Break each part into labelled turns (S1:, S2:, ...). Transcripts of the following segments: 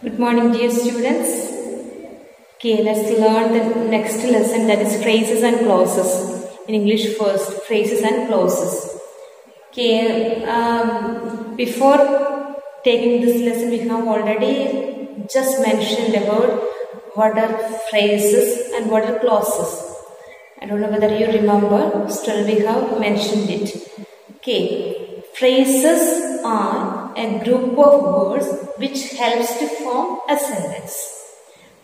S1: Good morning, dear students. Okay, let's learn the next lesson, that is phrases and clauses. In English first, phrases and clauses. Okay, before taking this lesson, we have already just mentioned about what are phrases and what are clauses. I don't know whether you remember, still we have mentioned it. Okay, phrases are a group of words which helps to form a sentence.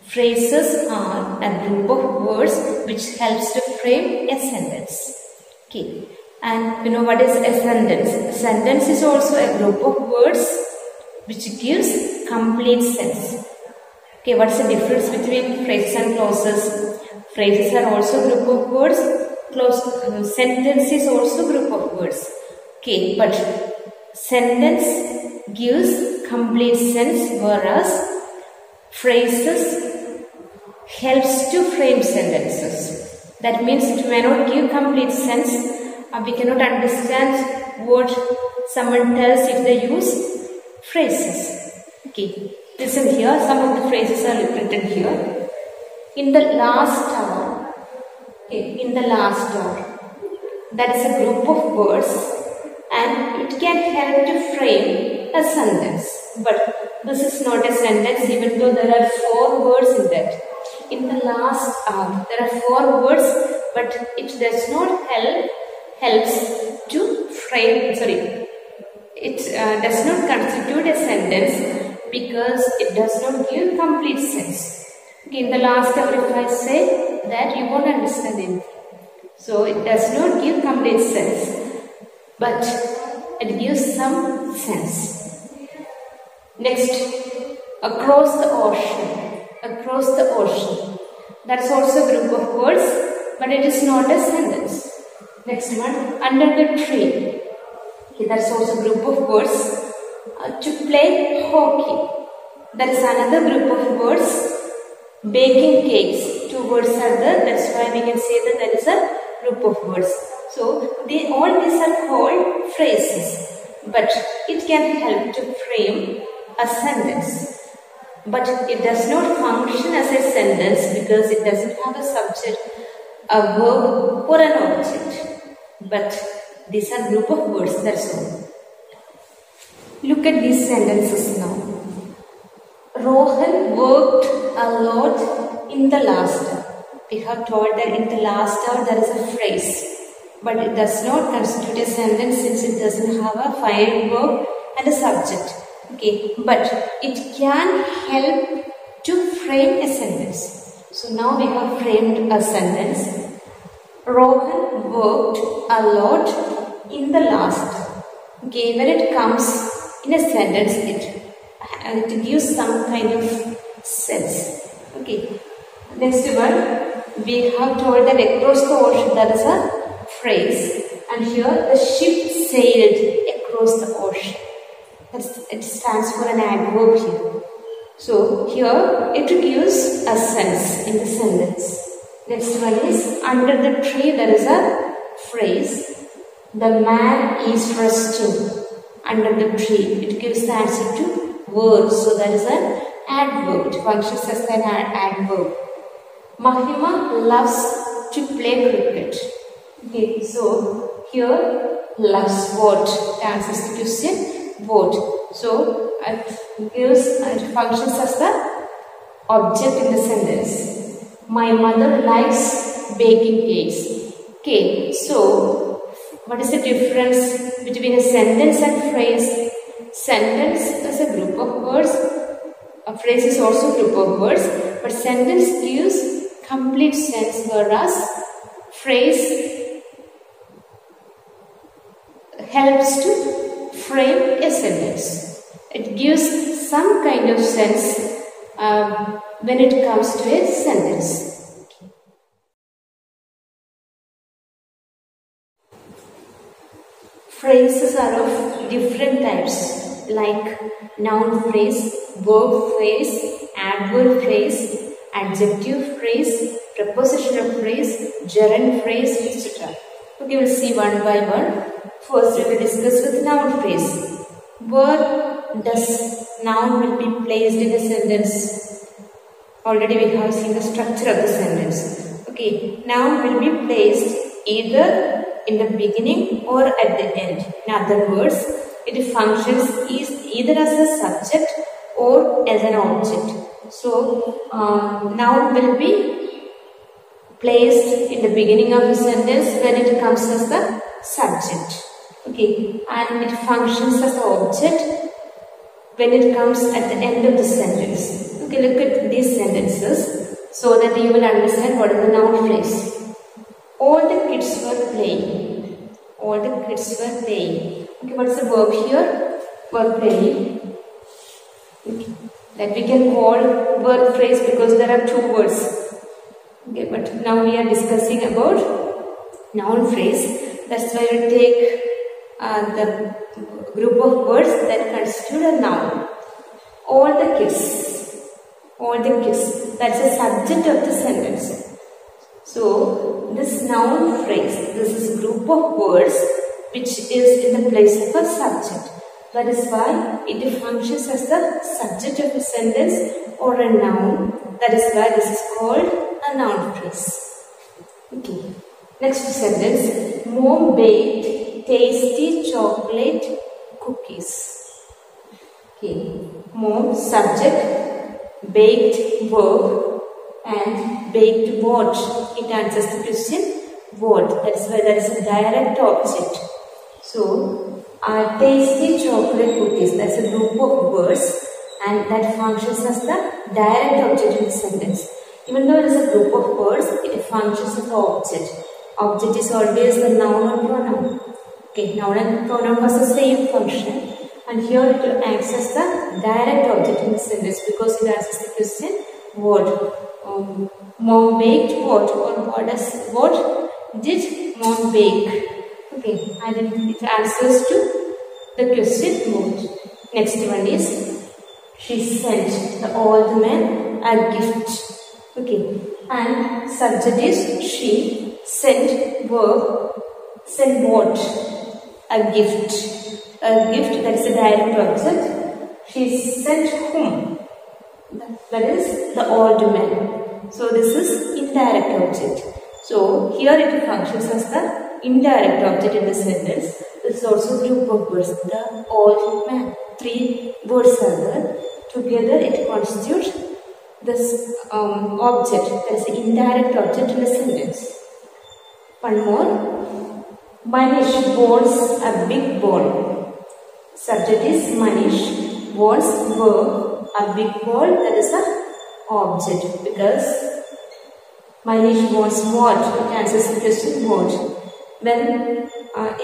S1: Phrases are a group of words which helps to frame a sentence. Okay, and you know what is a sentence? A sentence is also a group of words which gives complete sense. Okay, what's the difference between phrases and clauses? Phrases are also a group of words. Sentence is also a group of words. Okay, but sentence gives complete sense, whereas phrases helps to frame sentences. That means it may not give complete sense. We cannot understand what someone tells if they use phrases. Okay, listen here. Some of the phrases are written here. In the last hour. Okay, in the last hour. That is a group of words, and it can help to frame a sentence. But this is not a sentence, even though there are 4 words in that. In the last hour, there are 4 words, but it does not helps to frame. It does not constitute a sentence because it does not give complete sense. Okay, in the last hour, if I say that, you won't understand anything. So it does not give complete sense, but it gives some sense. Next, across the ocean. Across the ocean. That's also a group of words, but it is not a sentence. Next one, under the tree. Okay, that's also a group of words. To play hockey. That is another group of words. Baking cakes. 2 words are there. That's why we can say that that is a group of words. So, all these are called phrases, but it can help to frame a sentence. But it does not function as a sentence because it doesn't have a subject, a verb or an object. But these are group of words, that's all. Look at these sentences now. Rohan worked a lot in the last hour. We have told that in the last hour there is a phrase, but it does not constitute a sentence since it doesn't have a finite verb and a subject. Okay, but it can help to frame a sentence. So now we have framed a sentence. Rohan worked a lot in the last hour. Okay, when it comes in a sentence, it gives some kind of sense. Okay, next one, we have told that across the ocean, that is a phrase, and here the ship sailed across the ocean. It stands for an adverb here. So here it gives a sense in the sentence. Next one is under the tree, there is a phrase. The man is resting under the tree. It gives the answer to words. So there is an adverb. It functions as an adverb. Mahima loves to play cricket. Okay, so here loves what? It answers the question what. So it functions as the object in the sentence. My mother likes baking cakes. Okay, so what is the difference between a sentence and phrase? Sentence is a group of words. A phrase is also a group of words, but sentence gives complete sense, whereas phrase helps to frame a sentence. It gives some kind of sense when it comes to a sentence. Phrases are of different types, like noun phrase, verb phrase, adverb phrase, adjective phrase, prepositional phrase, gerund phrase, etc. Okay, we'll see one by one. First, we will discuss with noun phrase. Where does noun will be placed in the sentence? Already we have seen the structure of the sentence. Okay, noun will be placed either in the beginning or at the end. In other words, it functions either as a subject or as an object. So, noun will be placed in the beginning of the sentence when it comes as the subject. Okay, and it functions as the object when it comes at the end of the sentence. Okay, look at these sentences so that you will understand what is the noun phrase. All the kids were playing. All the kids were playing. Okay, what's the verb here? Were playing. Okay. That we can call verb phrase because there are two words. Okay, but now we are discussing about noun phrase. That's why we take the group of words that constitute a noun. All the kids. All the kids. That's the subject of the sentence. So, this noun phrase, this is group of words which is in the place of a subject. That is why it functions as the subject of a sentence or a noun. That is why this is called a noun phrase. Okay. Next sentence. Mom baked tasty chocolate cookies. Okay. Mom subject, baked verb, and baked what? It answers the question what. That is why that is a direct object. So, tasty chocolate cookies, that's a group of words and that functions as the direct object in the sentence. Even though it is a group of words, it functions as the object. Object is always the noun or pronoun. Okay, noun and pronoun has the same function and here it will act as the direct object in the sentence because it answers the question what. Mom baked what or what did mom bake? Okay, and it answers to the question what. Next one is she sent the old man a gift. Okay, and subject is she, sent verb, sent what? A gift. A gift, that is a direct object. She sent whom? That is the old man. So this is indirect object. So here it functions as the indirect object in the sentence. This is also group of words. The old man. Three words are there. Together it constitutes this object. That is the indirect object in the sentence. One more. Manish wants a big ball. Subject is Manish wants verb. A big ball, that is a object because Manish wants what? It answers the question what. When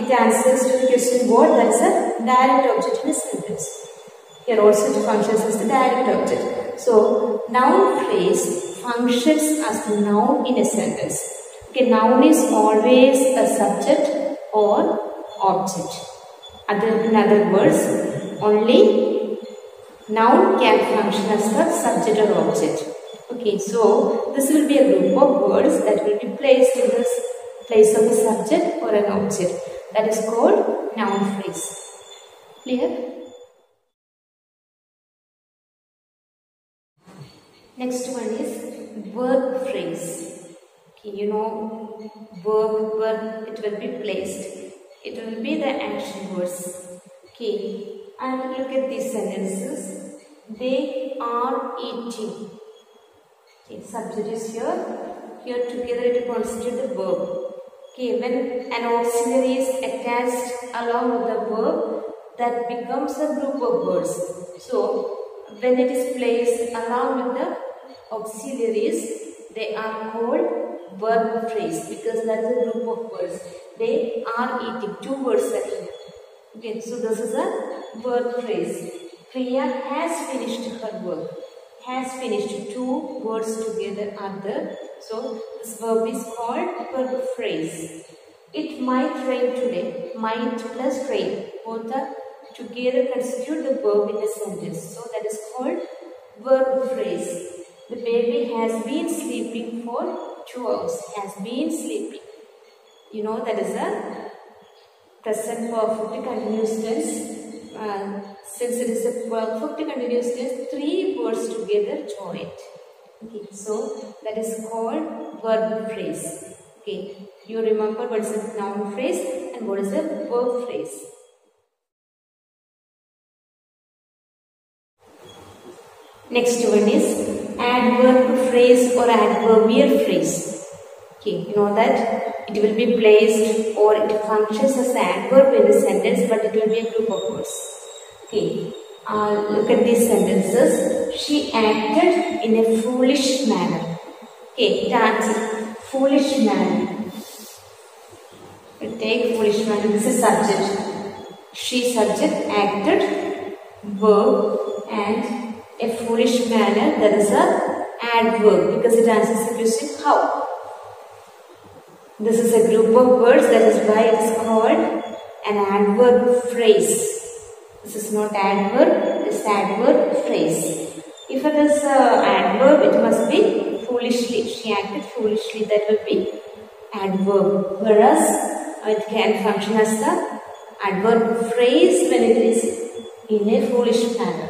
S1: it answers to the question what, that is a direct object in a sentence. Here also it functions as the direct object. So, noun phrase functions as the noun in a sentence. Okay, noun is always a subject or object. In other words, only noun can function as the subject or object. Okay, so this will be a group of words that will be placed in the place of a subject or an object. That is called noun phrase. Clear? Next one is verb phrase. Okay, you know, verb, it will be placed. It will be the action words. Okay. And look at these sentences. They are eating. Okay, subject is here. Here together it constitutes the verb. Okay, when an auxiliary is attached along with the verb, that becomes a group of words. So, when it is placed along with the auxiliaries, they are called verb phrase because that is a group of words. They are eating. Two words are here. Okay, so this is a verb phrase. Priya has finished her work. Has finished. Two words together are there. So this verb is called verb phrase. It might rain today. Might plus rain. Both are together constitute the verb in a sentence. So that is called verb phrase. The baby has been sleeping for 2 hours. Has been sleeping. You know that is a present perfect continuous tense since it is a perfect continuous tense, 3 words together joined. Okay, so that is called verb phrase. Okay, you remember what is a noun phrase and what is a verb phrase. Next one is adverb phrase or adverbial phrase. Okay, you know that it will be placed or it functions as an adverb in a sentence, but it will be a group of words. Okay, look at these sentences. She acted in a foolish manner. Okay, that's foolish manner. We take foolish manner. This is subject. She subject, acted, verb, and a foolish manner, that is a adverb because it answers the question how. This is a group of words, that is why it is called an adverb phrase. This is not adverb, it is adverb phrase. If it is adverb, it must be foolishly. She acted foolishly, that will be adverb. Whereas it can function as the adverb phrase when it is in a foolish manner.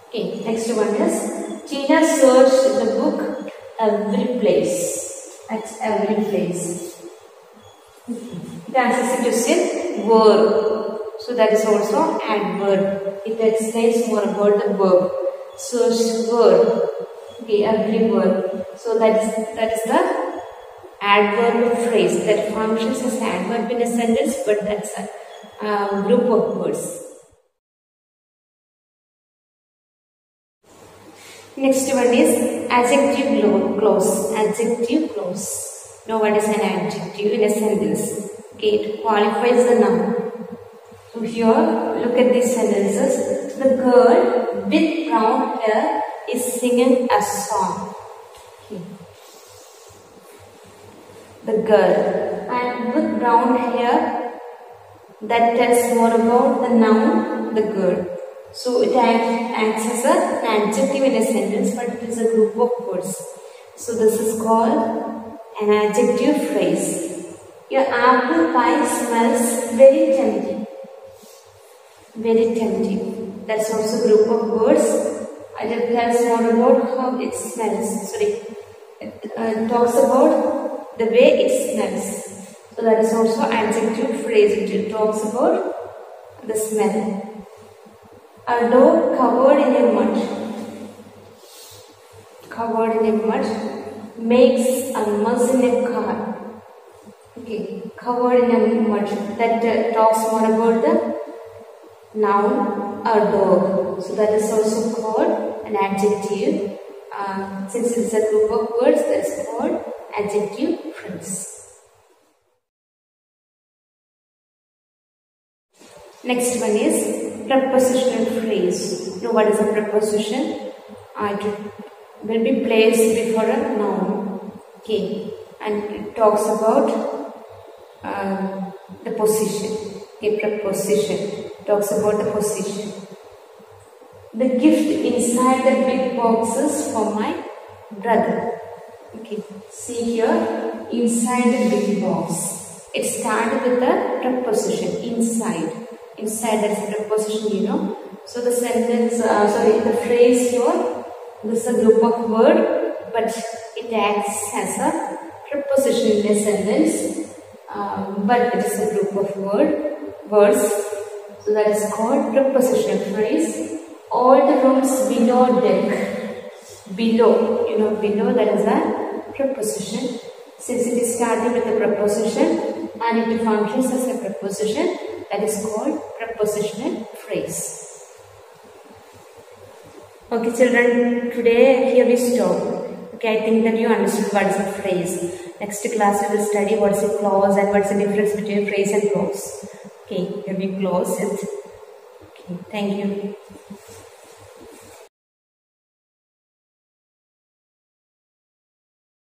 S1: Okay, next one is Tina searched the book every place. At every place. It answers the question verb. So that is also adverb. It explains more about the verb. Search verb. Okay, every verb. So that is the adverb phrase that functions as adverb in a sentence, but that's a group of words. Next one is adjective clause. Adjective clause. Now what is an adjective in a sentence? Okay, it qualifies the noun. So here, look at these sentences. The girl with brown hair is singing a song. Okay. The girl and with brown hair, that tells more about the noun, the girl. So it acts as an adjective in a sentence, but it is a group of words. So this is called an adjective phrase. Your apple pie smells very tempting. Very tempting. That's also a group of words. It tells more about how it smells. Sorry. It talks about the way it smells. So that is also adjective phrase. It talks about the smell. A dog covered in a mud. Covered in a mud makes a mess in a car. Okay, covered in a mud. That talks more about the noun, a dog. So that is also called an adjective. Since it is a group of words, that is called adjective phrase. Next one is prepositional phrase. Now what is a preposition? It will be placed before a noun. Okay, and it talks about the position. Okay, preposition talks about the position. The gift inside the big boxes for my brother. Okay, see here, inside the big box. It started with the preposition inside. Inside, that's a preposition, you know. So the sentence, the phrase here, this is a group of words, but it acts as a preposition in a sentence. But it is a group of words. So that is called prepositional phrase. All the rooms below deck. Below, you know, below, that is a preposition. Since it is starting with a preposition and it functions as a preposition, that is called prepositional phrase. Okay children, today here we stop. Okay, I think that you understood what is a phrase. Next class we will study what is a clause and what is the difference between phrase and clause. Okay, here we close it. Okay, thank you.